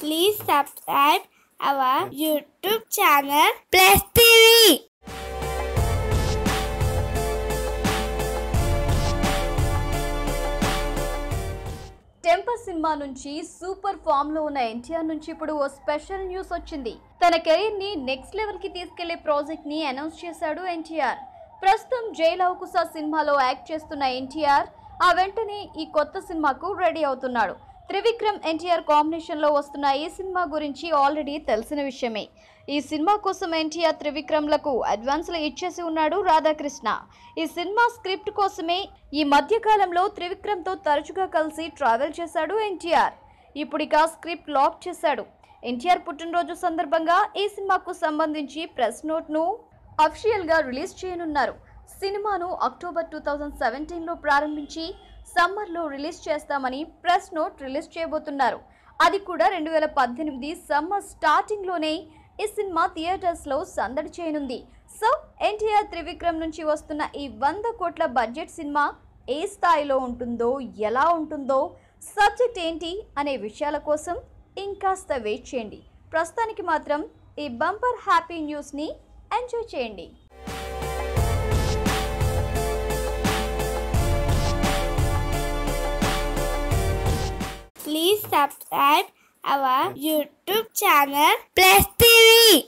Please subscribe our YouTube channel Plus TV. Temper cinema నుంచి super form లో ఉన్న ఎన్టీఆర్ నుంచి ఇప్పుడు ఓ స్పెషల్ న్యూస్ వచ్చింది. తన కెరీర్ ని నెక్స్ట్ లెవెల్ కి తీసుకెళ్లే ప్రాజెక్ట్ ని అనౌన్స్ చేశాడు ఎన్టీఆర్. ప్రస్తుతం జైల్ అవకుశ సినిమాలో యాక్ట్ చేస్తున్న ఎన్టీఆర్ ఆ వెంటనే ఈ కొత్త సినిమాకు రెడీ అవుతున్నాడు. త్రివిక్రమ్ ఎన్టీఆర్ కాంబినేషన్ లో వస్తున్న ఈ సినిమా గురించి ఆల్రెడీ తెలిసిన విషయమే. ఈ సినిమా కోసం ఎన్టీఆర్ త్రివిక్రమ్లకు అడ్వాన్స్లు ఇచ్చేసి ఉన్నాడు రాధాకృష్ణ. ఈ సినిమా స్క్రిప్ట్ కోసమే ఈ మధ్య కాలంలో త్రివిక్రమ్తో తరచుగా కలిసి ట్రావెల్ చేశాడు ఎన్టీఆర్. ఇప్పుడిక స్క్రిప్ట్ లాక్ చేశాడు. ఎన్టీఆర్ పుట్టినరోజు సందర్భంగా ఈ సినిమాకు సంబంధించి ప్రెస్ నోట్ను అఫీషియల్గా రిలీజ్ చేయనున్నారు. సినిమాను అక్టోబర్ 2017లో ప్రారంభించి సమ్మర్లో రిలీజ్ చేస్తామని ప్రెస్ నోట్ రిలీజ్ చేయబోతున్నారు. అది కూడా 2018 సమ్మర్ స్టార్టింగ్లోనే ఈ సినిమా థియేటర్స్లో సందడి చేయనుంది. సో ఎన్టీఆర్ త్రివిక్రమ్ నుంచి వస్తున్న ఈ 100 కోట్ల బడ్జెట్ సినిమా ఏ స్థాయిలో ఉంటుందో, ఎలా ఉంటుందో, సబ్జెక్ట్ ఏంటి అనే విషయాల కోసం ఇంకాస్త వెయిట్ చేయండి. ప్రస్తుతానికి మాత్రం ఈ బంపర్ హ్యాపీ న్యూస్ని ఎంజాయ్ చేయండి. Please subscribe our YouTube channel Plus TV.